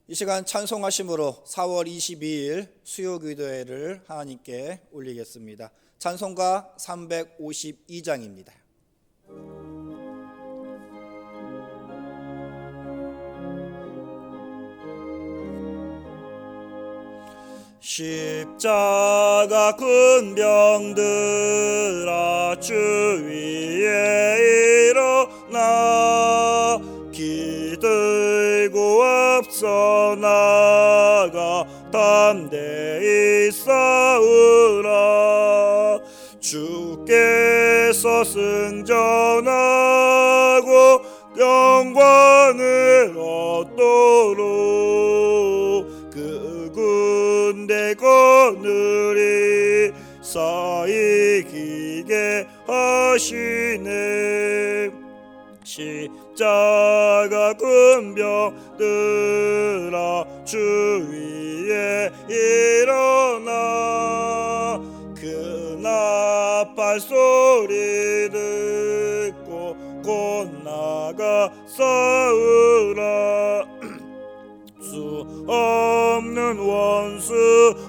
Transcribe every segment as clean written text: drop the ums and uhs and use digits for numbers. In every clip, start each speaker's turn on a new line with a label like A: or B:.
A: 이 시간 찬송하심으로 4월 22일 수요기도회를 하나님께 올리겠습니다. 찬송가 352장입니다. 십자가 큰 병들아 주 위에 일어나 기들고 앞서 나가 담대히 싸우라. 주께서 승전하고 영광을 얻도록 그 군대 거느리 쌓이기게 하시네. 십자가 큰 병들아 주 위에 일어나 그 나팔 소리 듣고 곧 나가 싸우라. 수 없는 원수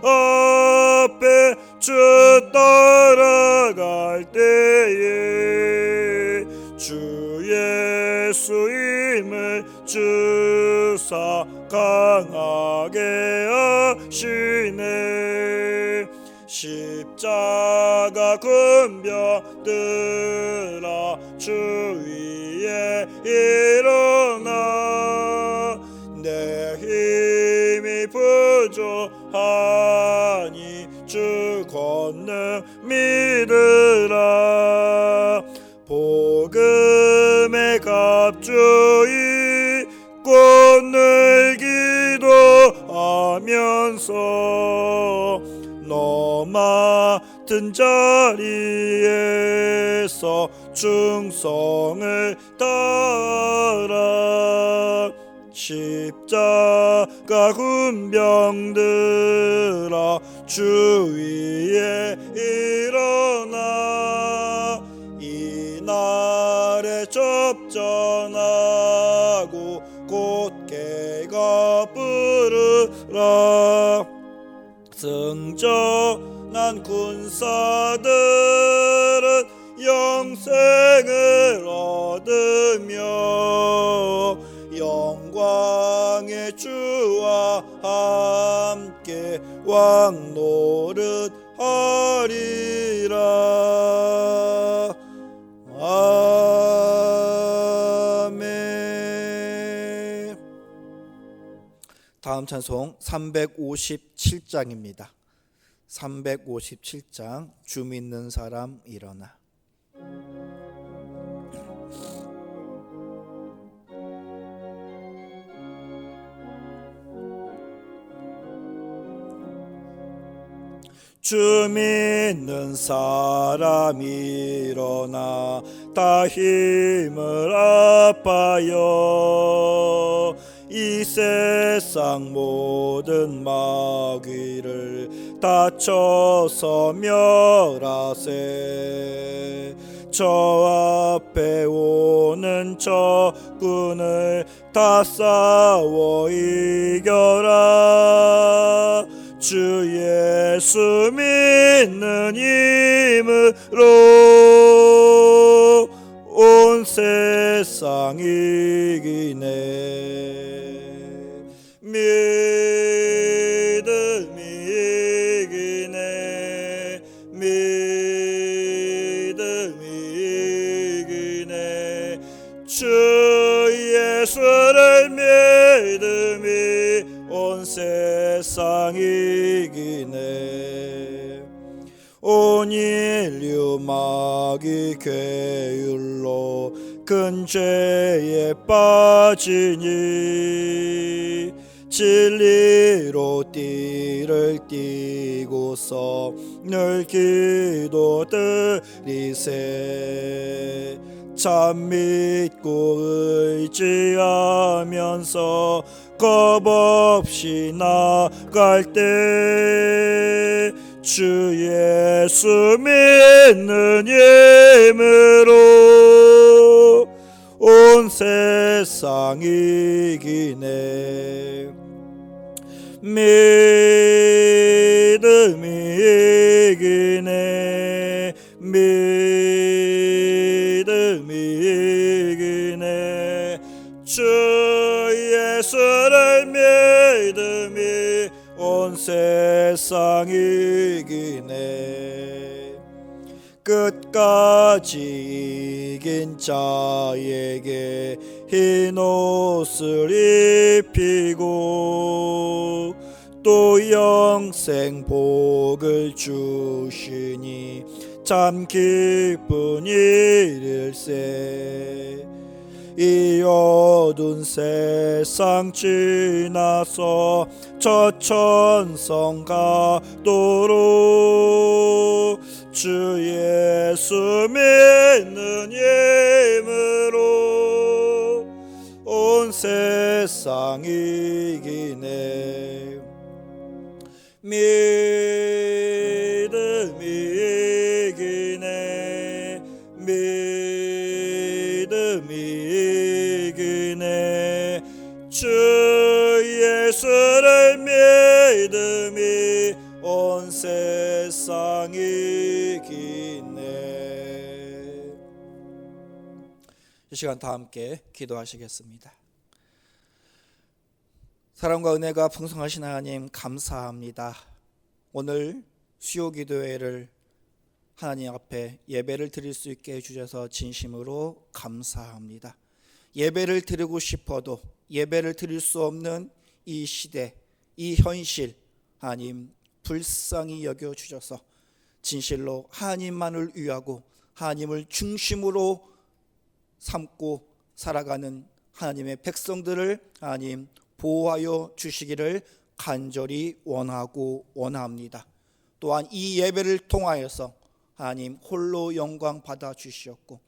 A: 앞에 주 따라갈 때에 주 예수임을 주사 강하게 하시네. 십자가 큰 병들아 주 위에 일어나 내 힘이 부족하니 주 권능 믿으라. 복음의 갑주이 꽃을 기도하면서 너 맡은 자리에서 충성을 다하라. 십자가 큰 병들아 주 위에 일어나 이날에 접전하고 곧개가 부르라. 승전한 군사들은 영생을 얻으며 영광의 주와 함께 왕노릇 하리라. 아멘. 다음 찬송 357장입니다. 357장 주 믿는 사람 일어나. 주 믿는 사람 일어나 다 힘을 합하여 이 세상 모든 마귀를 다쳐서 멸하세. 저 앞에 오는 적군을 다 싸워 이겨라. 주 예수 믿는 힘으로 온 세상 이기네. 믿음이 이기네. 믿음이 이기네. 주 예수를 믿음이 온 세상 이기네. 온 인류 마귀 괴율로 큰 죄에 빠지니 진리로 띠를 띠고서 늘 기도드리세. 참 믿고 의지하면서 겁없이 나갈 때 주 예수 믿는 힘으로 온 세상 이기네. 믿음이 이기네 믿음이 이기네 주 예수를 믿음이 온 세상 이기네 끝까지 이긴 자에게 흰 옷을 입히고 또 영생 복을 주시니 참 기쁜 일일세 이 어두운 세상 지나서 저 천성 가도록 주 예수 믿는 힘으로 온 세상 이기네 믿음이 이기네 믿음이 이기네 주 예수를 믿음이 온 세상 이기네. 이 시간 다 함께 기도하시겠습니다. 사랑과 은혜가 풍성하신 하나님 감사합니다. 오늘 수요기도회를 하나님 앞에 예배를 드릴 수 있게 해주셔서 진심으로 감사합니다. 예배를 드리고 싶어도 예배를 드릴 수 없는 이 시대, 이 현실 하나님 불쌍히 여겨주셔서 진실로 하나님만을 위하고 하나님을 중심으로 삼고 살아가는 하나님의 백성들을 하나님 보호하여 주시기를 간절히 원하고 원합니다. 또한 이 예배를 통하여서 하나님 홀로 영광 받아 주시었고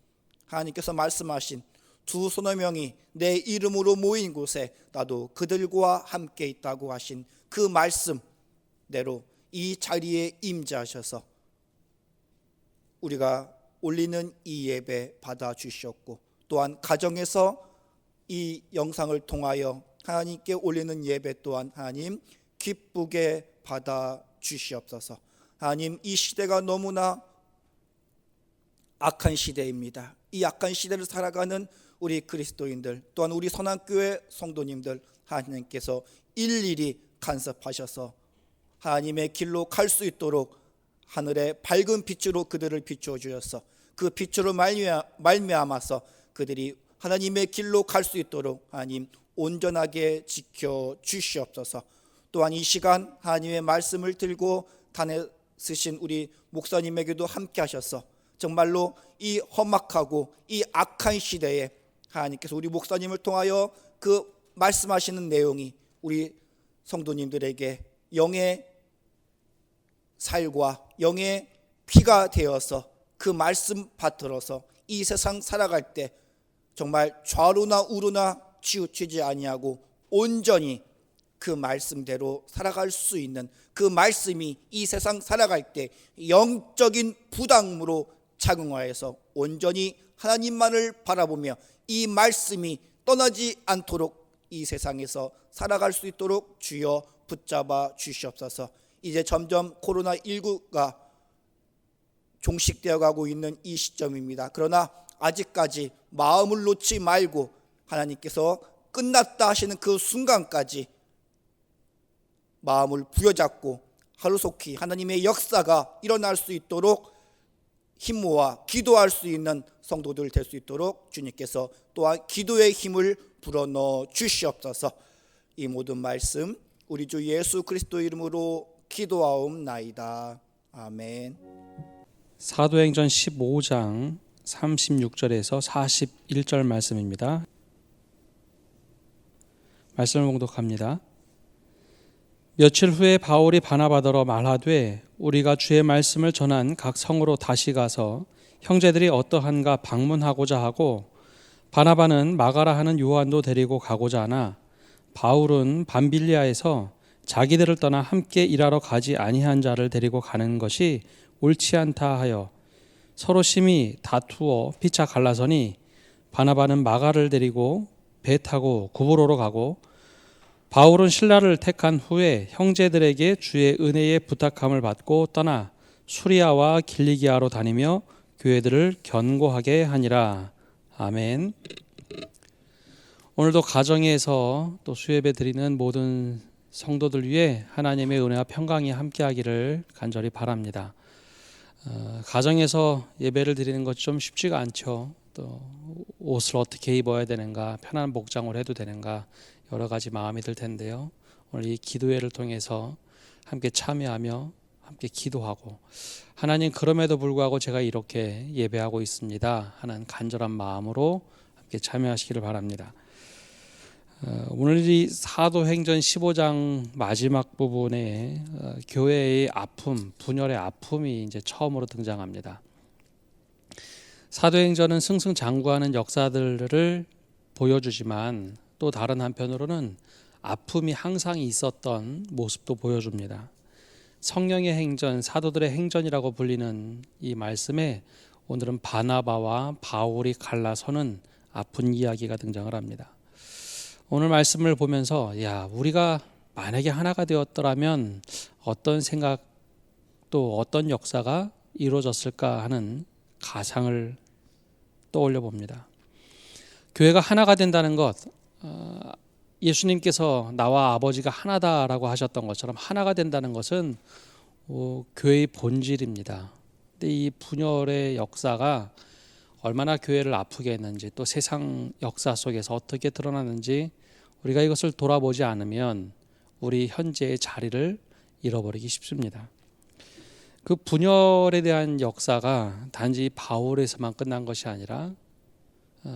A: 하나님께서 말씀하신 두 서너 명이 내 이름으로 모인 곳에 나도 그들과 함께 있다고 하신 그 말씀대로 이 자리에 임재하셔서 우리가 올리는 이 예배 받아 주셨고 또한 가정에서 이 영상을 통하여 하나님께 올리는 예배 또한 하나님 기쁘게 받아 주시옵소서. 하나님 이 시대가 너무나 악한 시대입니다. 이 악한 시대를 살아가는 우리 그리스도인들 또한 우리 선한교회 성도님들 하나님께서 일일이 간섭하셔서 하나님의 길로 갈 수 있도록 하늘의 밝은 빛으로 그들을 비추어 주셔서 그 빛으로 말미암아서 그들이 하나님의 길로 갈 수 있도록 하나님 온전하게 지켜 주시옵소서. 또한 이 시간 하나님의 말씀을 들고 단에 쓰신 우리 목사님에게도 함께 하셔서 정말로 이 험악하고 이 악한 시대에 하나님께서 우리 목사님을 통하여 그 말씀하시는 내용이 우리 성도님들에게 영의 살과 영의 피가 되어서 그 말씀 받들어서 이 세상 살아갈 때 정말 좌로나 우로나 치우치지 아니하고 온전히 그 말씀대로 살아갈 수 있는 그 말씀이 이 세상 살아갈 때 영적인 부담으로 작용하여서 온전히 하나님만을 바라보며 이 말씀이 떠나지 않도록 이 세상에서 살아갈 수 있도록 주여 붙잡아 주시옵소서. 이제 점점 코로나19가 종식되어 가고 있는 이 시점입니다. 그러나 아직까지 마음을 놓지 말고 하나님께서 끝났다 하시는 그 순간까지 마음을 부여잡고 하루속히 하나님의 역사가 일어날 수 있도록 힘 모아 기도할 수 있는 성도들 될 수 있도록 주님께서 또한 기도의 힘을 불어넣어 주시옵소서. 이 모든 말씀 우리 주 예수 그리스도 이름으로 기도하옵나이다. 아멘.
B: 사도행전 15장 36절에서 41절 말씀입니다. 말씀을 봉독합니다. 며칠 후에 바울이 바나바더러 말하되 우리가 주의 말씀을 전한 각 성으로 다시 가서 형제들이 어떠한가 방문하고자 하고 바나바는 마가라 하는 요한도 데리고 가고자 하나 바울은 밤빌리아에서 자기들을 떠나 함께 일하러 가지 아니한 자를 데리고 가는 것이 옳지 않다 하여 서로 심히 다투어 피차 갈라서니 바나바는 마가를 데리고 배 타고 구브로로 가고 바울은 신라를 택한 후에 형제들에게 주의 은혜의 부탁함을 받고 떠나 수리아와 길리기아로 다니며 교회들을 견고하게 하니라. 아멘. 오늘도 가정에서 또 수예배 드리는 모든 성도들 위해 하나님의 은혜와 평강이 함께하기를 간절히 바랍니다. 가정에서 예배를 드리는 것이 좀 쉽지가 않죠. 또 옷을 어떻게 입어야 되는가, 편한 복장을 해도 되는가, 여러 가지 마음이 들 텐데요. 오늘 이 기도회를 통해서 함께 참여하며 함께 기도하고, 하나님 그럼에도 불구하고 제가 이렇게 예배하고 있습니다 하는 간절한 마음으로 함께 참여하시기를 바랍니다. 오늘 이 사도행전 15장 마지막 부분에 교회의 아픔, 분열의 아픔이 이제 처음으로 등장합니다. 사도행전은 승승장구하는 역사들을 보여주지만 또 다른 한편으로는 아픔이 항상 있었던 모습도 보여줍니다. 성령의 행전, 사도들의 행전이라고 불리는 이 말씀에 오늘은 바나바와 바울이 갈라서는 아픈 이야기가 등장을 합니다. 오늘 말씀을 보면서 우리가 만약에 하나가 되었더라면 어떤 생각 또 어떤 역사가 이루어졌을까 하는 가상을 떠올려 봅니다. 교회가 하나가 된다는 것, 예수님께서 나와 아버지가 하나다라고 하셨던 것처럼 하나가 된다는 것은 교회의 본질입니다. 근데 이 분열의 역사가 얼마나 교회를 아프게 했는지, 또 세상 역사 속에서 어떻게 드러나는지 우리가 이것을 돌아보지 않으면 우리 현재의 자리를 잃어버리기 쉽습니다. 그 분열에 대한 역사가 단지 바울에서만 끝난 것이 아니라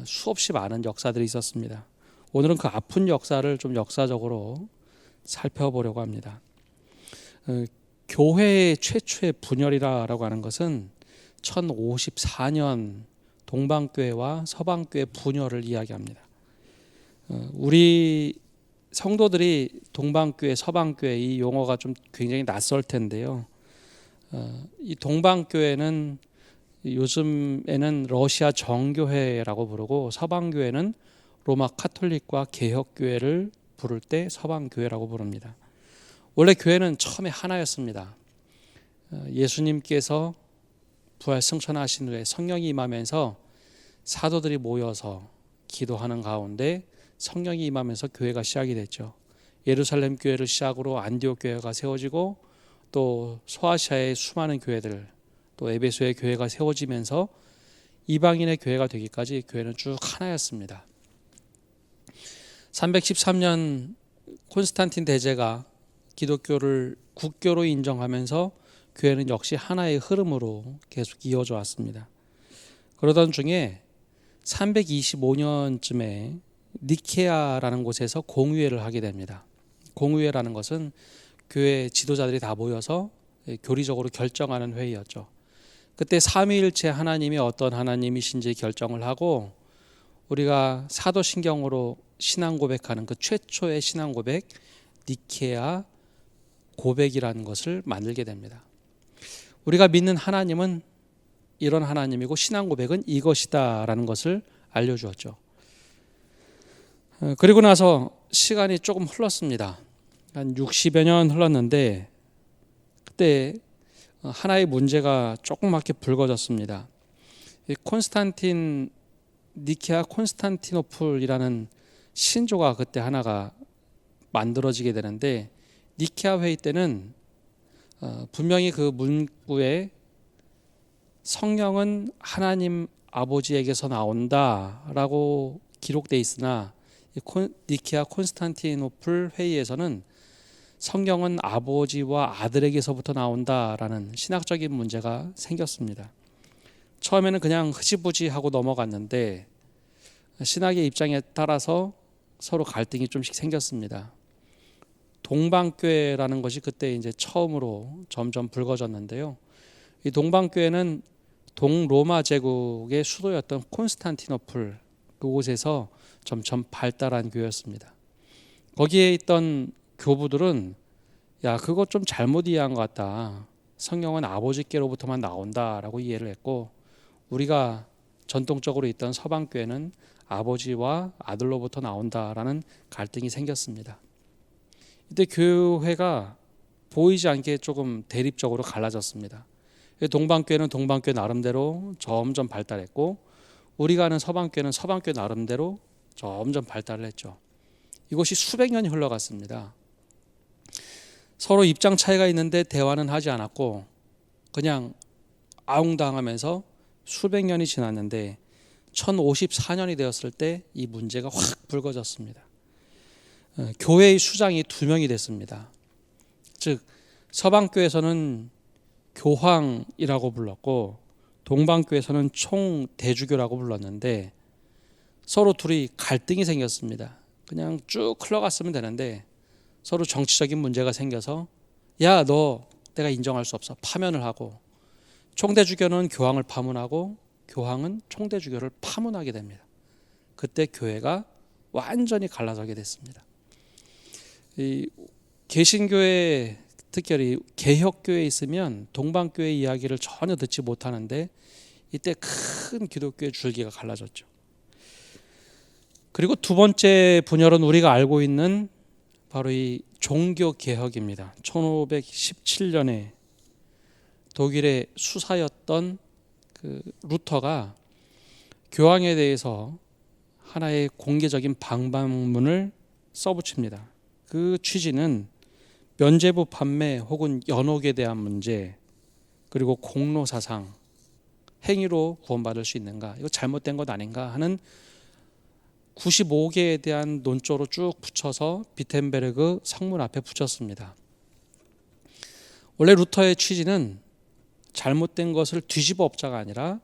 B: 수없이 많은 역사들이 있었습니다. 오늘은 그 아픈 역사를 좀 역사적으로 살펴보려고 합니다. 교회의 최초의 분열이라고 하는 것은 1054년 동방교회와 서방교회 분열을 이야기합니다. 우리 성도들이 동방교회, 서방교회 이 용어가 좀 굉장히 낯설 텐데요. 이 동방교회는 요즘에는 러시아 정교회라고 부르고, 서방교회는 로마 카톨릭과 개혁교회를 부를 때 서방교회라고 부릅니다. 원래 교회는 처음에 하나였습니다. 예수님께서 부활 승천하신 후에 성령이 임하면서 사도들이 모여서 기도하는 가운데 성령이 임하면서 교회가 시작이 됐죠. 예루살렘 교회를 시작으로 안디옥 교회가 세워지고, 또 소아시아의 수많은 교회들, 또 에베소의 교회가 세워지면서 이방인의 교회가 되기까지 교회는 쭉 하나였습니다. 313년 콘스탄틴 대제가 기독교를 국교로 인정하면서 교회는 역시 하나의 흐름으로 계속 이어져 왔습니다. 그러던 중에 325년쯤에 니케아라는 곳에서 공의회를 하게 됩니다. 공의회라는 것은 교회 지도자들이 다 모여서 교리적으로 결정하는 회의였죠. 그때 삼위일체 하나님이 어떤 하나님이신지 결정을 하고, 우리가 사도신경으로 신앙 고백하는 그 최초의 신앙 고백, 니케아 고백이라는 것을 만들게 됩니다. 우리가 믿는 하나님은 이런 하나님이고 신앙 고백은 이것이다라는 것을 알려주었죠. 그리고 나서 시간이 조금 흘렀습니다. 한 60여 년 흘렀는데 그때 하나의 문제가 조그맣게 불거졌습니다. 니케아 콘스탄티노플이라는 신조가 그때 하나가 만들어지게 되는데, 니케아 회의 때는 분명히 그 문구에 성령은 하나님 아버지에게서 나온다라고 기록되어 있으나, 니케아 콘스탄티노플 회의에서는 성령은 아버지와 아들에게서부터 나온다라는 신학적인 문제가 생겼습니다. 처음에는 그냥 흐지부지 하고 넘어갔는데 신학의 입장에 따라서 서로 갈등이 좀씩 생겼습니다. 동방교회라는 것이 그때 이제 처음으로 점점 불거졌는데요. 이 동방교회는 동로마 제국의 수도였던 콘스탄티노플 그곳에서 점점 발달한 교회였습니다. 거기에 있던 교부들은 그거 좀 잘못 이해한 것 같다. 성령은 아버지께로부터만 나온다라고 이해를 했고, 우리가 전통적으로 있던 서방교회는 아버지와 아들로부터 나온다라는 갈등이 생겼습니다. 이때 교회가 보이지 않게 조금 대립적으로 갈라졌습니다. 동방교회는 동방교회 나름대로 점점 발달했고, 우리가 아는 서방교회는 서방교회 나름대로 점점 발달을 했죠. 이것이 수백 년이 흘러갔습니다. 서로 입장 차이가 있는데 대화는 하지 않았고 그냥 아웅당하면서 수백 년이 지났는데 1054년이 되었을 때 이 문제가 확 불거졌습니다. 교회의 수장이 두 명이 됐습니다. 즉 서방교회에서는 교황이라고 불렀고 동방교회에서는 총대주교라고 불렀는데 서로 둘이 갈등이 생겼습니다. 그냥 쭉 흘러갔으면 되는데 서로 정치적인 문제가 생겨서 야, 너 내가 인정할 수 없어. 파면을 하고 총대주교는 교황을 파문하고 교황은 총대주교를 파문하게 됩니다. 그때 교회가 완전히 갈라서게 됐습니다. 이 개신교회 특별히 개혁교회에 있으면 동방교회 이야기를 전혀 듣지 못하는데 이때 큰 기독교의 줄기가 갈라졌죠. 그리고 두 번째 분열은 우리가 알고 있는 바로 이 종교개혁입니다. 1517년에 독일의 수사였던 그 루터가 교황에 대해서 하나의 공개적인 방방문을 써붙입니다. 그 취지는 면죄부 판매 혹은 연옥에 대한 문제, 그리고 공로사상, 행위로 구원받을 수 있는가, 이거 잘못된 것 아닌가 하는 95개에 대한 논조로 쭉 붙여서 비텐베르그 성문 앞에 붙였습니다. 원래 루터의 취지는 잘못된 것을 뒤집어 엎자가 아니라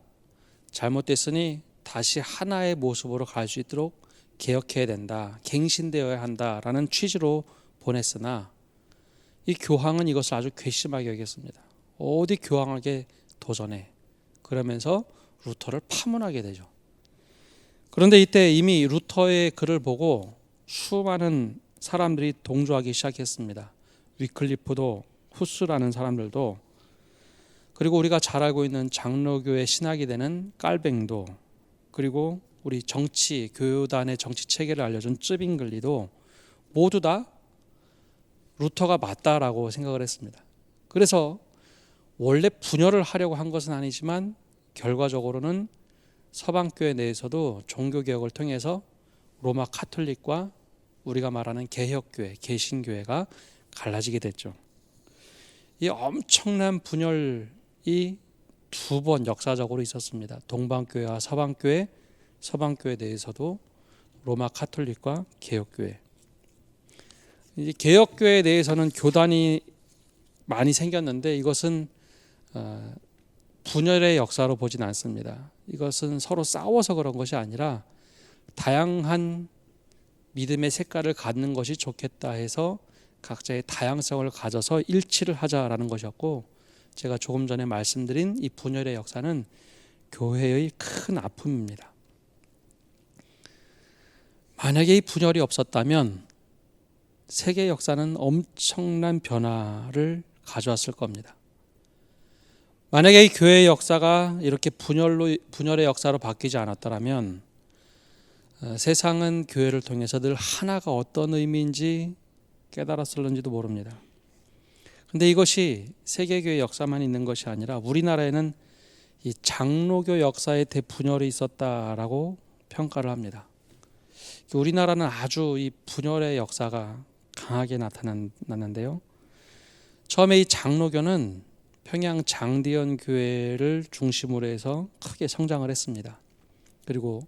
B: 잘못됐으니 다시 하나의 모습으로 갈 수 있도록 개혁해야 된다, 갱신되어야 한다라는 취지로 보냈으나 이 교황은 이것을 아주 괘씸하게 여겼습니다. 어디 교황에게 도전해. 그러면서 루터를 파문하게 되죠. 그런데 이때 이미 루터의 글을 보고 수많은 사람들이 동조하기 시작했습니다. 위클리프도, 후스라는 사람들도, 그리고 우리가 잘 알고 있는 장로교의 신학이 되는 깔뱅도, 그리고 우리 정치, 교단의 정치 체계를 알려준 쯔빙글리도 모두 다 루터가 맞다라고 생각을 했습니다. 그래서 원래 분열을 하려고 한 것은 아니지만 결과적으로는 서방교회 내에서도 종교개혁을 통해서 로마 카톨릭과 우리가 말하는 개혁교회, 개신교회가 갈라지게 됐죠. 이 엄청난 분열이 두 번 역사적으로 있었습니다. 동방교회와 서방교회, 서방교회 내에서도 로마 카톨릭과 개혁교회. 이제 개혁교회에 대해서는 교단이 많이 생겼는데 이것은 분열의 역사로 보진 않습니다. 이것은 서로 싸워서 그런 것이 아니라 다양한 믿음의 색깔을 갖는 것이 좋겠다 해서 각자의 다양성을 가져서 일치를 하자라는 것이었고, 제가 조금 전에 말씀드린 이 분열의 역사는 교회의 큰 아픔입니다. 만약에 이 분열이 없었다면 세계 역사는 엄청난 변화를 가져왔을 겁니다. 만약에 이 교회의 역사가 이렇게 분열의 역사로 바뀌지 않았더라면 세상은 교회를 통해서 늘 하나가 어떤 의미인지 깨달았을는지도 모릅니다. 그런데 이것이 세계교회 역사만 있는 것이 아니라 우리나라에는 이 장로교 역사에 대분열이 있었다라고 평가를 합니다. 우리나라는 아주 이 분열의 역사가 강하게 나타났는데요. 처음에 이 장로교는 평양 장대현 교회를 중심으로 해서 크게 성장을 했습니다. 그리고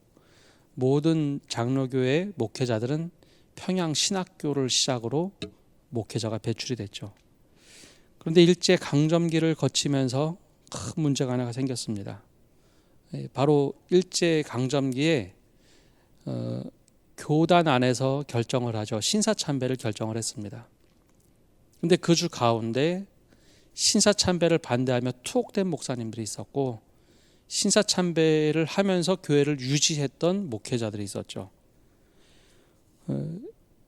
B: 모든 장로교회 목회자들은 평양 신학교를 시작으로 목회자가 배출이 됐죠. 그런데 일제 강점기를 거치면서 큰 문제가 하나가 생겼습니다. 바로 일제 강점기에 교단 안에서 결정을 하죠. 신사참배를 결정을 했습니다. 그런데 그 주 가운데 신사참배를 반대하며 투옥된 목사님들이 있었고, 신사참배를 하면서 교회를 유지했던 목회자들이 있었죠.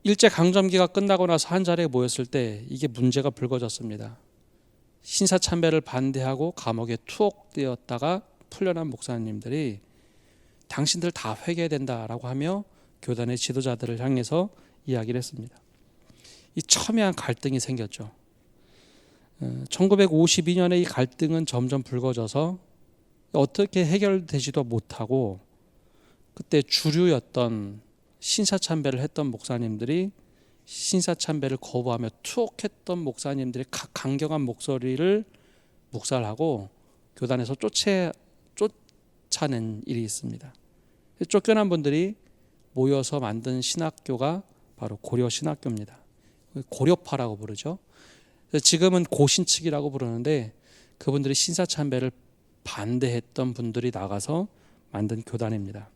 B: 일제 강점기가 끝나고 나서 한 자리에 모였을 때 이게 문제가 불거졌습니다. 신사참배를 반대하고 감옥에 투옥되었다가 풀려난 목사님들이 당신들 다 회개해야 된다라고 하며 교단의 지도자들을 향해서 이야기를 했습니다. 이 첨예한 갈등이 생겼죠. 1952년에 이 갈등은 점점 불거져서 어떻게 해결되지도 못하고, 그때 주류였던 신사참배를 했던 목사님들이 신사참배를 거부하며 투옥했던 목사님들이 각 강경한 목소리를 묵살하고 교단에서 쫓아낸 일이 있습니다. 쫓겨난 분들이 모여서 만든 신학교가 바로 고려신학교입니다. 고려파라고 부르죠. 지금은 고신측이라고 부르는데, 그분들이 신사참배를 반대했던 분들이 나가서 만든 교단입니다.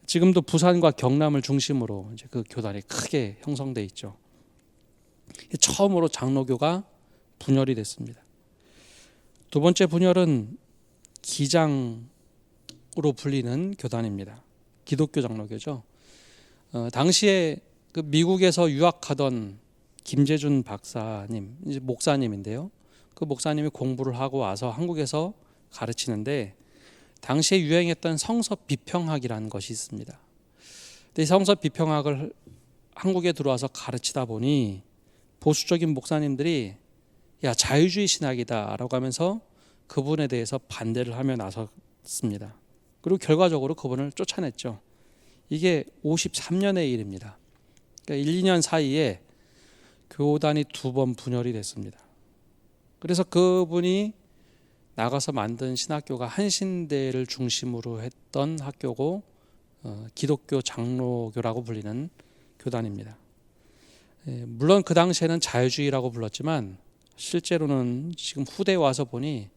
B: 지금도 부산과 경남을 중심으로 이제 그 교단이 크게 형성돼 있죠. 처음으로 장로교가 분열이 됐습니다. 두 번째 분열은 기장으로 불리는 교단입니다. 기독교 장로교죠. 당시에 그 미국에서 유학하던 김재준 박사님, 이제 목사님인데요. 그 목사님이 공부를 하고 와서 한국에서 가르치는데, 당시에 유행했던 성서 비평학이라는 것이 있습니다. 근데 이 성서 비평학을 한국에 들어와서 가르치다 보니 보수적인 목사님들이 야, 자유주의 신학이다라고 하면서 그분에 대해서 반대를 하며 나섰습니다. 그리고 결과적으로 그분을 쫓아냈죠. 이게 53년의 일입니다. 그러니까 1, 2년 사이에 교단이 2번 분열이 됐습니다. 그래서 그분이 나가서 만든 신학교가 한신대를 중심으로 했던 학교고, 기독교 장로교라고 불리는 교단입니다. 물론 그 당시에는 자유주의라고 불렀지만 실제로는 지금 후대에 와서 보니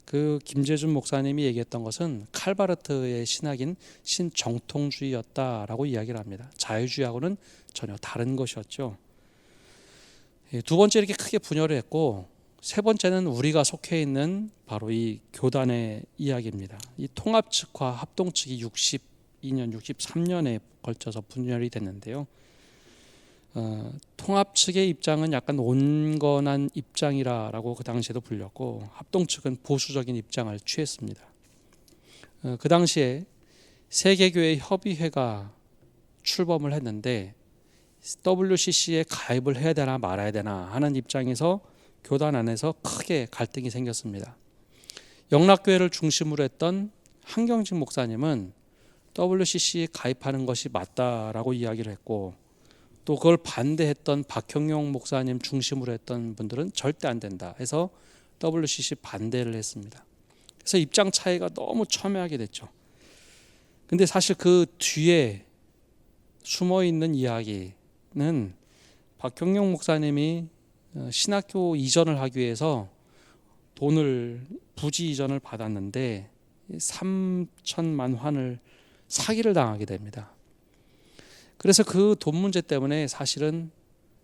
B: 그 김재준 목사님이 얘기했던 것은 칼바르트의 신학인 신정통주의였다라고 이야기를 합니다. 자유주의하고는 전혀 다른 것이었죠. 두 번째 이렇게 크게 분열을 했고, 세 번째는 우리가 속해 있는 바로 이 교단의 이야기입니다. 이 통합 측과 합동 측이 62년, 63년에 걸쳐서 분열이 됐는데요. 통합 측의 입장은 약간 온건한 입장이라고 그 당시에도 불렸고, 합동 측은 보수적인 입장을 취했습니다. 그 당시에 세계교회 협의회가 출범을 했는데 WCC에 가입을 해야 되나 말아야 되나 하는 입장에서 교단 안에서 크게 갈등이 생겼습니다. 영락교회를 중심으로 했던 한경직 목사님은 WCC에 가입하는 것이 맞다라고 이야기를 했고, 또 그걸 반대했던 박형용 목사님 중심으로 했던 분들은 절대 안 된다 해서 WCC 반대를 했습니다. 그래서 입장 차이가 너무 첨예하게 됐죠. 근데 사실 그 뒤에 숨어 있는 이야기는 박형용 목사님이 신학교 이전을 하기 위해서 돈을 부지 이전을 받았는데 3천만 환을 사기를 당하게 됩니다. 그래서 그 돈 문제 때문에 사실은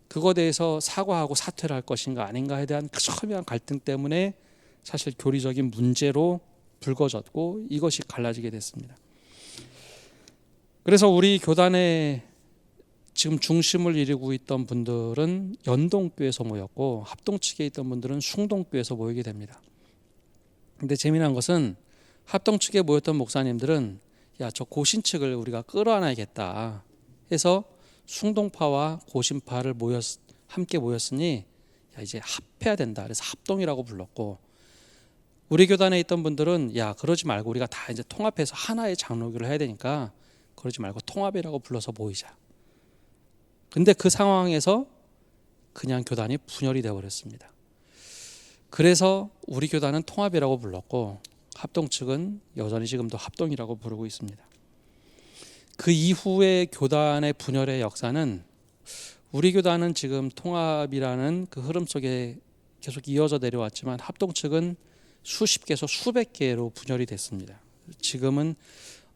B: 그거에 대해서 사과하고 사퇴를 할 것인가 아닌가에 대한 첨예한 갈등 때문에 사실 교리적인 문제로 불거졌고, 이것이 갈라지게 됐습니다. 그래서 우리 교단의 지금 중심을 이루고 있던 분들은 연동교에서 모였고, 합동 측에 있던 분들은 숭동교에서 모이게 됩니다. 근데 재미난 것은 합동 측에 모였던 목사님들은 야, 저 고신 측을 우리가 끌어안아야겠다 해서 숭동파와 고신파를 함께 모였으니 야, 이제 합해야 된다. 그래서 합동이라고 불렀고, 우리 교단에 있던 분들은 야, 그러지 말고 우리가 다 이제 통합해서 하나의 장로교를 해야 되니까 그러지 말고 통합이라고 불러서 모이자. 근데 그 상황에서 그냥 교단이 분열이 되어버렸습니다. 그래서 우리 교단은 통합이라고 불렀고, 합동 측은 여전히 지금도 합동이라고 부르고 있습니다. 그 이후의 교단의 분열의 역사는, 우리 교단은 지금 통합이라는 그 흐름 속에 계속 이어져 내려왔지만 합동 측은 수십 개에서 수백 개로 분열이 됐습니다. 지금은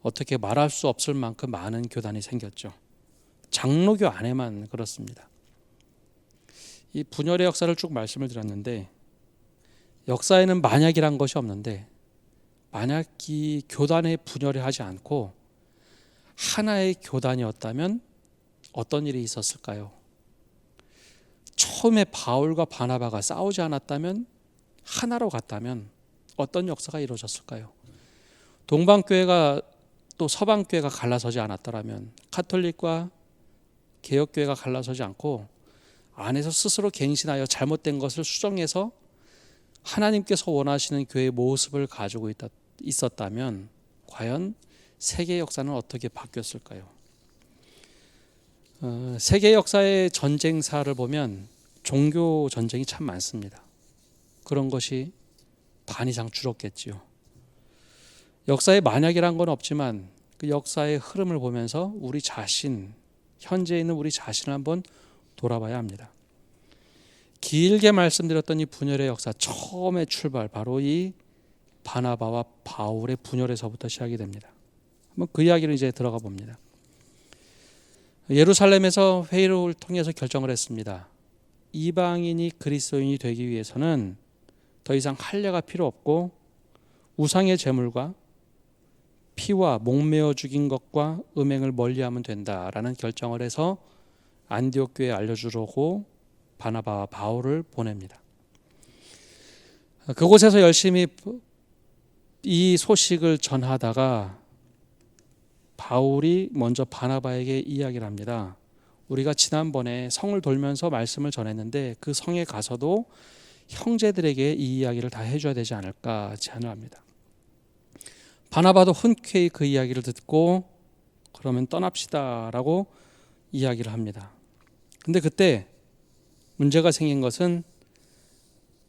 B: 어떻게 말할 수 없을 만큼 많은 교단이 생겼죠. 장로교 안에만 그렇습니다. 이 분열의 역사를 쭉 말씀을 드렸는데, 역사에는 만약이란 것이 없는데, 만약이 교단의 분열이 하지 않고 하나의 교단이었다면 어떤 일이 있었을까요? 처음에 바울과 바나바가 싸우지 않았다면, 하나로 갔다면 어떤 역사가 이루어졌을까요? 동방교회가 또 서방교회가 갈라서지 않았더라면, 카톨릭과 개혁교회가 갈라서지 않고 안에서 스스로 갱신하여 잘못된 것을 수정해서 하나님께서 원하시는 교회의 모습을 가지고 있었다면 과연 세계 역사는 어떻게 바뀌었을까요? 세계 역사의 전쟁사를 보면 종교 전쟁이 참 많습니다. 그런 것이 반 이상 줄었겠지요. 역사에 만약이란 건 없지만 그 역사의 흐름을 보면서 우리 자신, 현재 있는 우리 자신을 한번 돌아봐야 합니다. 길게 말씀드렸던 이 분열의 역사, 처음의 출발 바로 이 바나바와 바울의 분열에서부터 시작이 됩니다. 한번 그 이야기를 이제 들어가 봅니다. 예루살렘에서 회의를 통해서 결정을 했습니다. 이방인이 그리스도인이 되기 위해서는 더 이상 할례가 필요 없고 우상의 제물과 피와 목매어 죽인 것과 음행을 멀리하면 된다라는 결정을 해서 안디옥 교회에 알려주려고 바나바와 바울을 보냅니다. 그곳에서 열심히 이 소식을 전하다가 바울이 먼저 바나바에게 이야기를 합니다. 우리가 지난번에 성을 돌면서 말씀을 전했는데 그 성에 가서도 형제들에게 이 이야기를 다 해줘야 되지 않을까 제안을 합니다. 바나바도 흔쾌히 그 이야기를 듣고 그러면 떠납시다라고 이야기를 합니다. 근데 그때 문제가 생긴 것은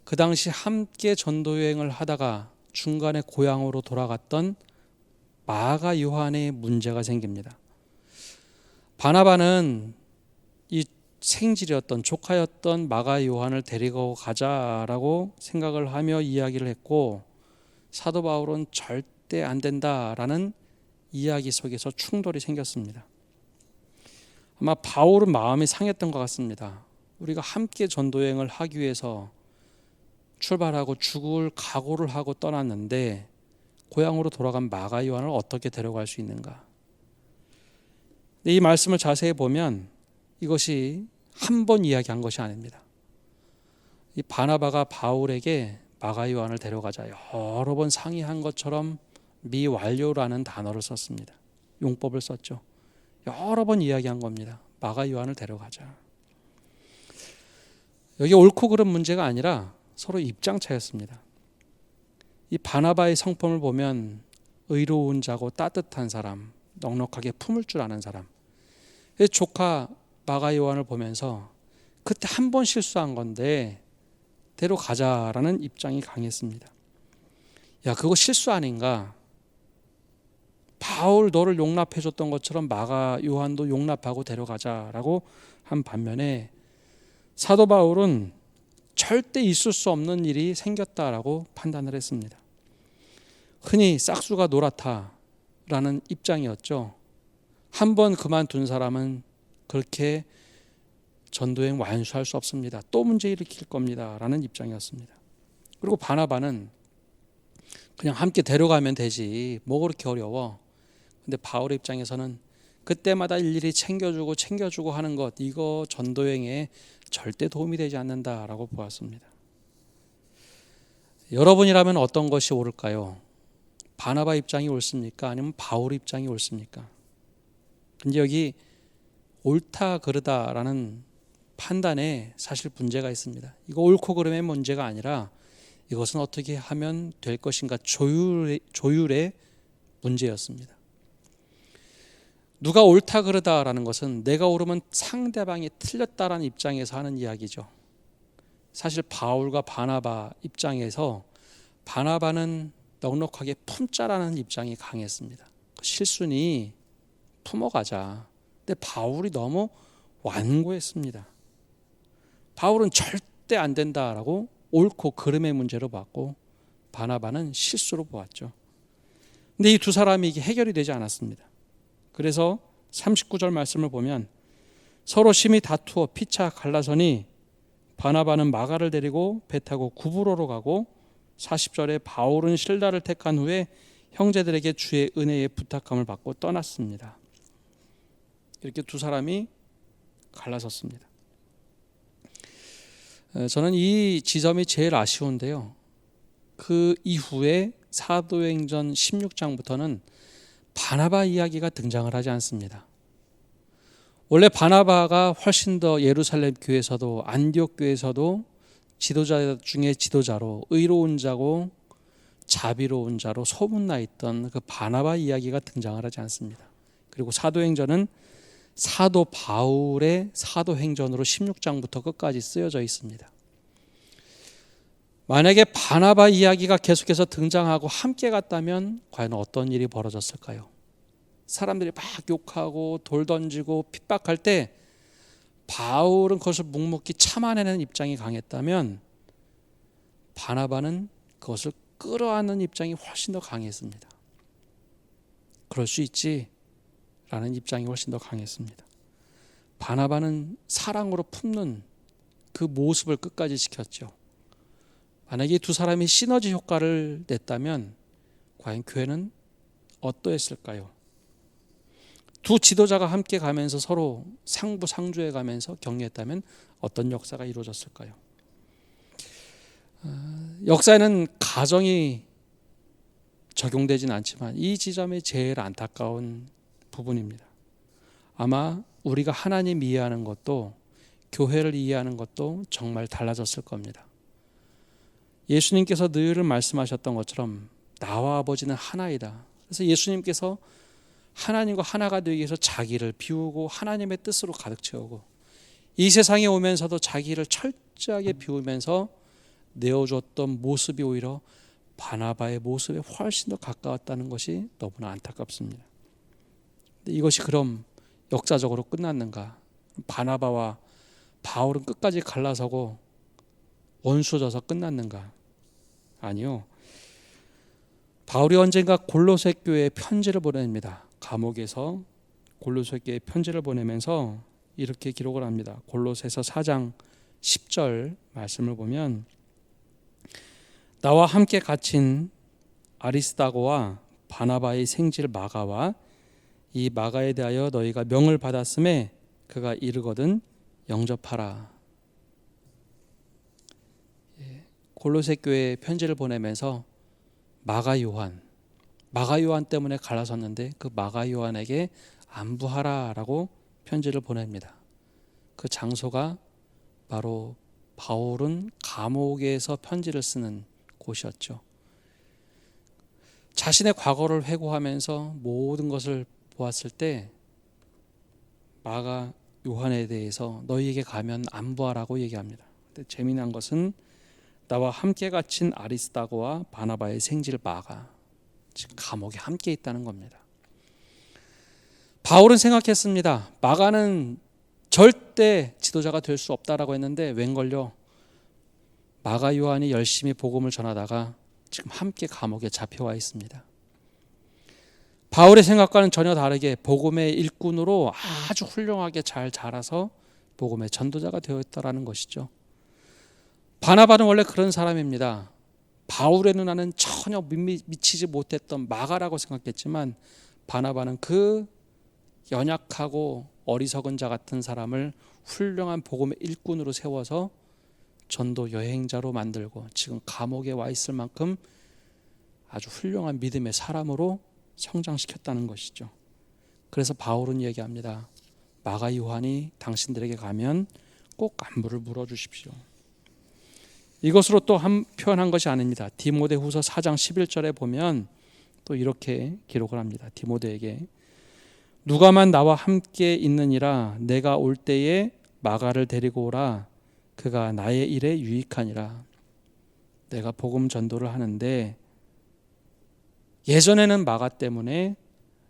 B: 그 당시 함께 전도 여행을 하다가 중간에 고향으로 돌아갔던 마가 요한의 문제가 생깁니다. 바나바는 이 생질이었던 조카였던 마가 요한을 데리고 가자라고 생각을 하며 이야기를 했고 사도 바울은 절대 안 된다라는 이야기 속에서 충돌이 생겼습니다. 아마 바울은 마음이 상했던 것 같습니다. 우리가 함께 전도여행을 하기 위해서 출발하고 죽을 각오를 하고 떠났는데 고향으로 돌아간 마가 요한을 어떻게 데려갈 수 있는가? 이 말씀을 자세히 보면 이것이 한 번 이야기한 것이 아닙니다. 이 바나바가 바울에게 마가 요한을 데려가자 여러 번 상의한 것처럼 미완료라는 단어를 썼습니다. 용법을 썼죠. 여러 번 이야기한 겁니다. 마가 요한을 데려가자. 여기 옳고 그른 문제가 아니라 서로 입장 차였습니다. 이 바나바의 성품을 보면 의로운 자고 따뜻한 사람, 넉넉하게 품을 줄 아는 사람. 조카 마가 요한을 보면서 그때 한 번 실수한 건데 데려가자라는 입장이 강했습니다. 야, 그거 실수 아닌가? 바울 너를 용납해줬던 것처럼 마가 요한도 용납하고 데려가자라고 한 반면에 사도 바울은 절대 있을 수 없는 일이 생겼다라고 판단을 했습니다. 흔히 싹수가 노랗다라는 입장이었죠. 한 번 그만둔 사람은 그렇게 전도행 완수할 수 없습니다. 또 문제 일으킬 겁니다. 라는 입장이었습니다. 그리고 바나바는 그냥 함께 데려가면 되지. 뭐 그렇게 어려워. 근데 바울의 입장에서는 그때마다 일일이 챙겨주고 하는 것, 이거 전도행에 절대 도움이 되지 않는다라고 보았습니다. 여러분이라면 어떤 것이 옳을까요? 바나바 입장이 옳습니까? 아니면 바울 입장이 옳습니까? 근데 여기 옳다 그르다라는 판단에 사실 문제가 있습니다. 이거 옳고 그름의 문제가 아니라 이것은 어떻게 하면 될 것인가 조율의 문제였습니다. 누가 옳다 그르다라는 것은 내가 옳으면 상대방이 틀렸다라는 입장에서 하는 이야기죠. 사실 바울과 바나바 입장에서 바나바는 넉넉하게 품자라는 입장이 강했습니다. 실순이 품어가자. 근데 바울이 너무 완고했습니다. 바울은 절대 안 된다라고 옳고 그름의 문제로 봤고 바나바는 실수로 보았죠. 근데 이 두 사람이 이게 해결이 되지 않았습니다. 그래서 39절 말씀을 보면 서로 심히 다투어 피차 갈라서니 바나바는 마가를 데리고 배 타고 구브로로 가고 40절에 바울은 실라를 택한 후에 형제들에게 주의 은혜에 부탁함을 받고 떠났습니다. 이렇게 두 사람이 갈라섰습니다. 저는 이 지점이 제일 아쉬운데요. 그 이후에 사도행전 16장부터는 바나바 이야기가 등장을 하지 않습니다. 원래 바나바가 훨씬 더 예루살렘 교회에서도 안디옥 교회에서도 지도자 중에 지도자로 의로운 자고 자비로운 자로 소문나 있던 그 바나바 이야기가 등장을 하지 않습니다. 그리고 사도행전은 사도 바울의 사도행전으로 16장부터 끝까지 쓰여져 있습니다. 만약에 바나바 이야기가 계속해서 등장하고 함께 갔다면 과연 어떤 일이 벌어졌을까요? 사람들이 막 욕하고 돌 던지고 핍박할 때 바울은 그것을 묵묵히 참아내는 입장이 강했다면 바나바는 그것을 끌어안는 입장이 훨씬 더 강했습니다. 그럴 수 있지 라는 입장이 훨씬 더 강했습니다. 바나바는 사랑으로 품는 그 모습을 끝까지 지켰죠. 만약에 두 사람이 시너지 효과를 냈다면 과연 교회는 어떠했을까요? 두 지도자가 함께 가면서 서로 상부상조해 가면서 격려했다면 어떤 역사가 이루어졌을까요? 역사에는 가정이 적용되진 않지만 이 지점이 제일 안타까운 부분입니다. 아마 우리가 하나님 이해하는 것도 교회를 이해하는 것도 정말 달라졌을 겁니다. 예수님께서 늘 말씀하셨던 것처럼 나와 아버지는 하나이다. 그래서 예수님께서 하나님과 하나가 되기 위해서 자기를 비우고 하나님의 뜻으로 가득 채우고 이 세상에 오면서도 자기를 철저하게 비우면서 내어줬던 모습이 오히려 바나바의 모습에 훨씬 더 가까웠다는 것이 너무나 안타깝습니다. 이것이 그럼 역사적으로 끝났는가? 바나바와 바울은 끝까지 갈라서고 원수져서 끝났는가? 아니요. 바울이 언젠가 골로새 교회에 편지를 보냅니다. 감옥에서 골로새 교회에 편지를 보내면서 이렇게 기록을 합니다. 골로새서 4장 10절 말씀을 보면 나와 함께 갇힌 아리스다고와 바나바의 생질 마가와 이 마가에 대하여 너희가 명을 받았음에 그가 이르거든 영접하라. 골로새 교회에 편지를 보내면서 마가 요한 때문에 갈라섰는데 그 마가 요한에게 안부하라라고 편지를 보냅니다. 그 장소가 바로 바울은 감옥에서 편지를 쓰는 곳이었죠. 자신의 과거를 회고하면서 모든 것을 보았을 때 마가 요한에 대해서 너희에게 가면 안부하라고 얘기합니다. 근데 재미난 것은 나와 함께 갇힌 아리스다고와 바나바의 생질 마가 지금 감옥에 함께 있다는 겁니다. 바울은 생각했습니다. 마가는 절대 지도자가 될 수 없다라고 했는데 웬걸요? 마가 요한이 열심히 복음을 전하다가 지금 함께 감옥에 잡혀와 있습니다. 바울의 생각과는 전혀 다르게 복음의 일꾼으로 아주 훌륭하게 잘 자라서 복음의 전도자가 되었다라는 것이죠. 바나바는 원래 그런 사람입니다. 바울의 눈에는 전혀 미치지 못했던 마가라고 생각했지만 바나바는 그 연약하고 어리석은 자 같은 사람을 훌륭한 복음의 일꾼으로 세워서 전도 여행자로 만들고 지금 감옥에 와 있을 만큼 아주 훌륭한 믿음의 사람으로 성장시켰다는 것이죠. 그래서 바울은 얘기합니다. 마가 요한이 당신들에게 가면 꼭 안부를 물어주십시오. 이것으로 또 표현한 것이 아닙니다. 디모데후서 4장 11절에 보면 또 이렇게 기록을 합니다. 디모데에게 누가만 나와 함께 있느니라 내가 올 때에 마가를 데리고 오라 그가 나의 일에 유익하니라. 내가 복음 전도를 하는데 예전에는 마가 때문에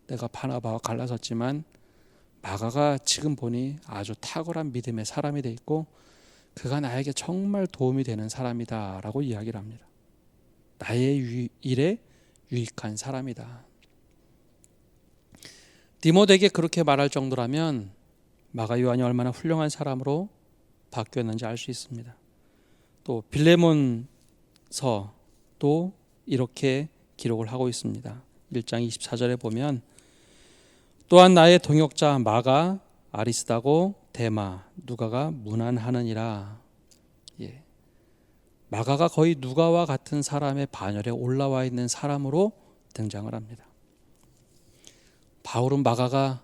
B: 내가 바나바와 갈라섰지만 마가가 지금 보니 아주 탁월한 믿음의 사람이 돼 있고 그가 나에게 정말 도움이 되는 사람이다 라고 이야기를 합니다. 나의 일에 유익한 사람이다. 디모데에게 그렇게 말할 정도라면 마가 요한이 얼마나 훌륭한 사람으로 바뀌었는지 알 수 있습니다. 또 빌레몬서도 이렇게 기록을 하고 있습니다. 1장 24절에 보면 또한 나의 동역자 마가 아리스다고 데마 누가가 문안하느니라. 마가가 거의 누가와 같은 사람의 반열에 올라와 있는 사람으로 등장을 합니다. 바울은 마가가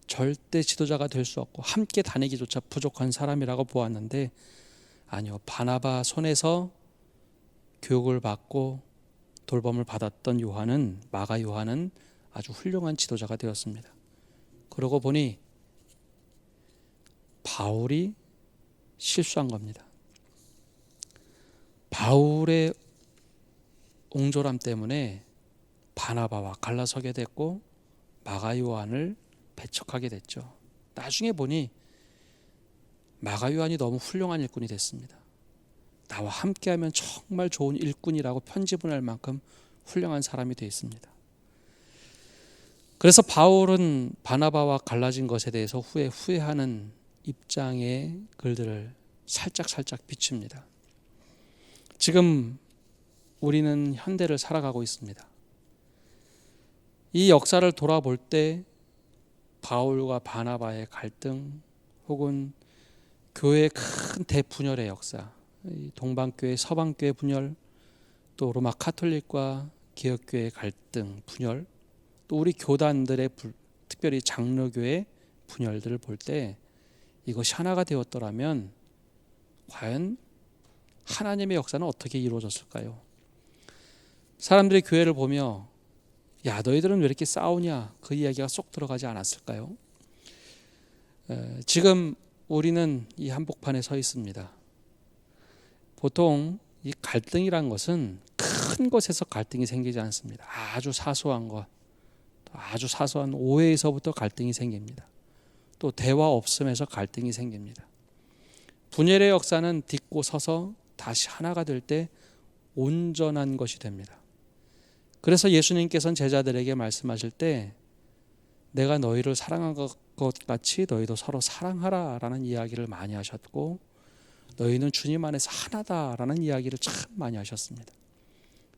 B: 절대 지도자가 될 수 없고 함께 다니기조차 부족한 사람이라고 보았는데 아니요, 바나바 손에서 교육을 받고 돌봄을 받았던 마가 요한은 아주 훌륭한 지도자가 되었습니다. 그러고 보니 바울이 실수한 겁니다. 바울의 옹졸함 때문에 바나바와 갈라서게 됐고 마가 요한을 배척하게 됐죠. 나중에 보니 마가 요한이 너무 훌륭한 일꾼이 됐습니다. 나와 함께하면 정말 좋은 일꾼이라고 편집을 할 만큼 훌륭한 사람이 되어 있습니다. 그래서 바울은 바나바와 갈라진 것에 대해서 후회하는 입장의 글들을 살짝 비춥니다. 지금 우리는 현대를 살아가고 있습니다. 이 역사를 돌아볼 때 바울과 바나바의 갈등 혹은 교회의 큰 대분열의 역사, 동방교회, 서방교회 분열, 또 로마 카톨릭과 개혁교회의 갈등, 분열, 또 우리 교단들의 특별히 장로교회 분열들을 볼 때 이것이 하나가 되었더라면 과연 하나님의 역사는 어떻게 이루어졌을까요? 사람들이 교회를 보며 야, 너희들은 왜 이렇게 싸우냐, 그 이야기가 쏙 들어가지 않았을까요? 지금 우리는 이 한복판에 서 있습니다. 보통 이 갈등이란 것은 큰 것에서 갈등이 생기지 않습니다. 아주 사소한 것, 아주 사소한 오해에서부터 갈등이 생깁니다. 또 대화 없음에서 갈등이 생깁니다. 분열의 역사는 딛고 서서 다시 하나가 될 때 온전한 것이 됩니다. 그래서 예수님께서는 제자들에게 말씀하실 때 내가 너희를 사랑한 것 같이 너희도 서로 사랑하라 라는 이야기를 많이 하셨고, 너희는 주님 안에서 하나다라는 이야기를 참 많이 하셨습니다.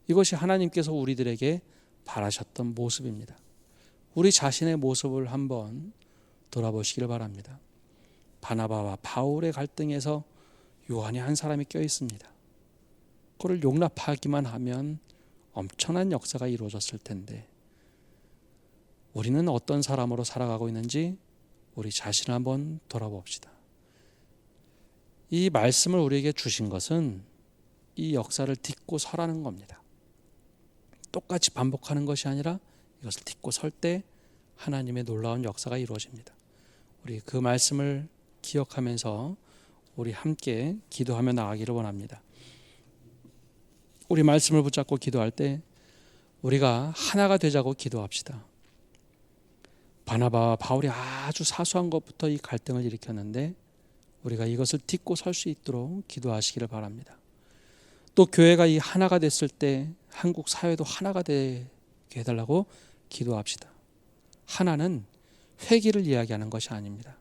B: 이것이 하나님께서 우리들에게 바라셨던 모습입니다. 우리 자신의 모습을 한번 돌아보시길 바랍니다. 바나바와 바울의 갈등에서 요한이 한 사람이 껴 있습니다. 그걸 용납하기만 하면 엄청난 역사가 이루어졌을 텐데 우리는 어떤 사람으로 살아가고 있는지 우리 자신을 한번 돌아봅시다. 이 말씀을 우리에게 주신 것은 이 역사를 딛고 서라는 겁니다. 똑같이 반복하는 것이 아니라 이것을 딛고 설 때 하나님의 놀라운 역사가 이루어집니다. 우리 그 말씀을 기억하면서 우리 함께 기도하며 나가기를 원합니다. 우리 말씀을 붙잡고 기도할 때 우리가 하나가 되자고 기도합시다. 바나바와 바울이 아주 사소한 것부터 이 갈등을 일으켰는데 우리가 이것을 딛고 설 수 있도록 기도하시기를 바랍니다. 또 교회가 이 하나가 됐을 때 한국 사회도 하나가 되게 해달라고 기도합시다. 하나는 회기를 이야기하는 것이 아닙니다.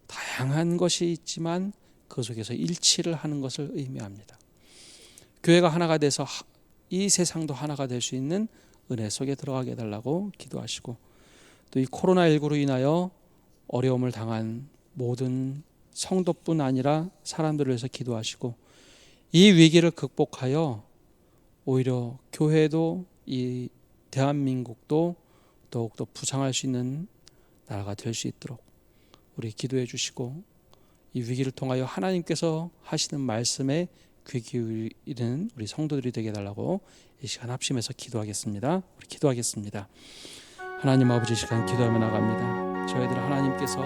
B: 다양한 것이 있지만 그 속에서 일치를 하는 것을 의미합니다. 교회가 하나가 돼서 이 세상도 하나가 될 수 있는 은혜 속에 들어가게 해달라고 기도하시고, 또 이 코로나19로 인하여 어려움을 당한 모든 성도뿐 아니라 사람들을 위해서 기도하시고, 이 위기를 극복하여 오히려 교회도 이 대한민국도 더욱더 부상할 수 있는 나라가 될 수 있도록 우리 기도해 주시고, 이 위기를 통하여 하나님께서 하시는 말씀에 귀 기울이는 우리 성도들이 되게 해달라고 이 시간 합심해서 기도하겠습니다. 우리 기도하겠습니다. 하나님 아버지, 시간 기도하며 나갑니다. 저희들 하나님께서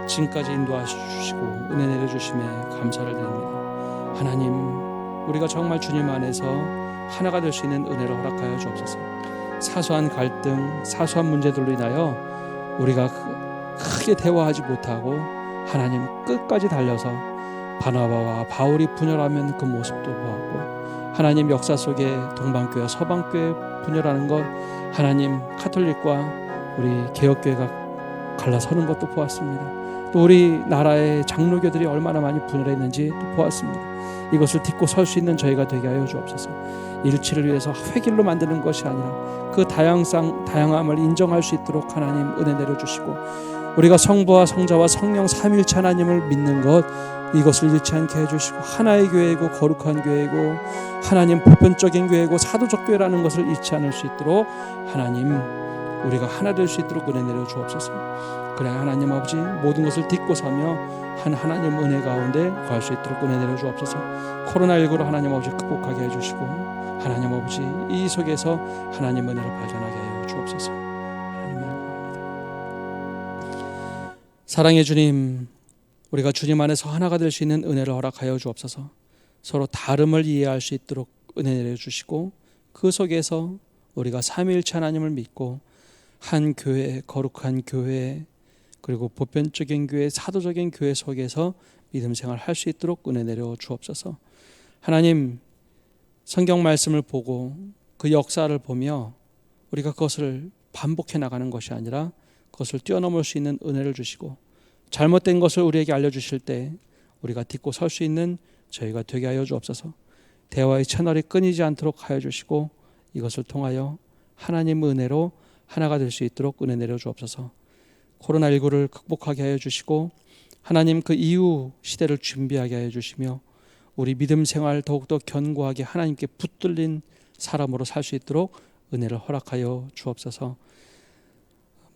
B: 지금까지 인도하시고 은혜 내려주심에 감사를 드립니다. 하나님, 우리가 정말 주님 안에서 하나가 될 수 있는 은혜를 허락하여 주옵소서. 사소한 갈등, 사소한 문제들로 인하여 우리가 크게 대화하지 못하고 하나님 끝까지 달려서 바나바와 바울이 분열하면 그 모습도 보았고, 하나님 역사 속에 동방교회와 서방교회 분열하는 것, 하나님 카톨릭과 우리 개혁교회가 갈라서는 것도 보았습니다. 또 우리 나라의 장로교들이 얼마나 많이 분열했는지 또 보았습니다. 이것을 딛고 설 수 있는 저희가 되게 하여 주옵소서. 일치를 위해서 획일로 만드는 것이 아니라 그 다양함을 인정할 수 있도록 하나님 은혜 내려주시고, 우리가 성부와 성자와 성령 삼위일체 하나님을 믿는 것, 이것을 잃지 않게 해주시고, 하나의 교회이고 거룩한 교회이고 하나님 보편적인 교회이고 사도적 교회라는 것을 잃지 않을 수 있도록 하나님 우리가 하나 될 수 있도록 은혜 내려 주옵소서. 그래 하나님 아버지, 모든 것을 딛고 사며 한 하나님 은혜 가운데 거할 수 있도록 은혜 내려 주옵소서. 코로나19로 하나님 아버지 극복하게 해주시고, 하나님 아버지 이 속에서 하나님 은혜를 발견하게 하여 주옵소서. 하나님 은혜를 구합니다. 사랑의 주님, 우리가 주님 안에서 하나가 될 수 있는 은혜를 허락하여 주옵소서. 서로 다름을 이해할 수 있도록 은혜 내려 주시고, 그 속에서 우리가 삼위일체 하나님을 믿고 한 교회, 거룩한 교회, 그리고 보편적인 교회, 사도적인 교회 속에서 믿음 생활 할 수 있도록 은혜 내려 주옵소서. 하나님, 성경 말씀을 보고 그 역사를 보며 우리가 그것을 반복해 나가는 것이 아니라 그것을 뛰어넘을 수 있는 은혜를 주시고, 잘못된 것을 우리에게 알려주실 때 우리가 딛고 설 수 있는 저희가 되게 하여 주옵소서. 대화의 채널이 끊이지 않도록 하여 주시고, 이것을 통하여 하나님 은혜로 하나가 될 수 있도록 은혜 내려 주옵소서. 코로나19를 극복하게 하여 주시고, 하나님 그 이후 시대를 준비하게 하여 주시며, 우리 믿음 생활 더욱더 견고하게 하나님께 붙들린 사람으로 살 수 있도록 은혜를 허락하여 주옵소서.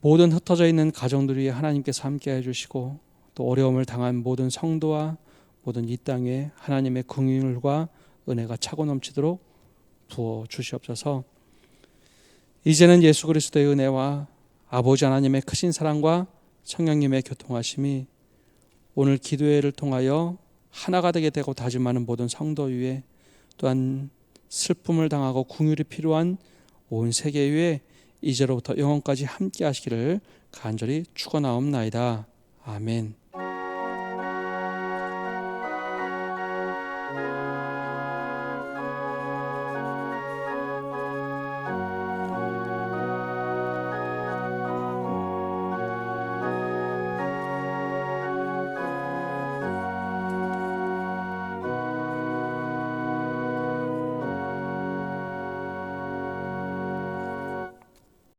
B: 모든 흩어져 있는 가정들 위에 하나님께서 함께 해주시고, 또 어려움을 당한 모든 성도와 모든 이 땅에 하나님의 긍휼과 은혜가 차고 넘치도록 부어 주시옵소서. 이제는 예수 그리스도의 은혜와 아버지 하나님의 크신 사랑과 성령님의 교통하심이 오늘 기도회를 통하여 하나가 되게 되고 다짐하는 모든 성도 위에, 또한 슬픔을 당하고 긍휼이 필요한 온 세계 위에 이제로부터 영원까지 함께 하시기를 간절히 축원하옵나이다. 아멘.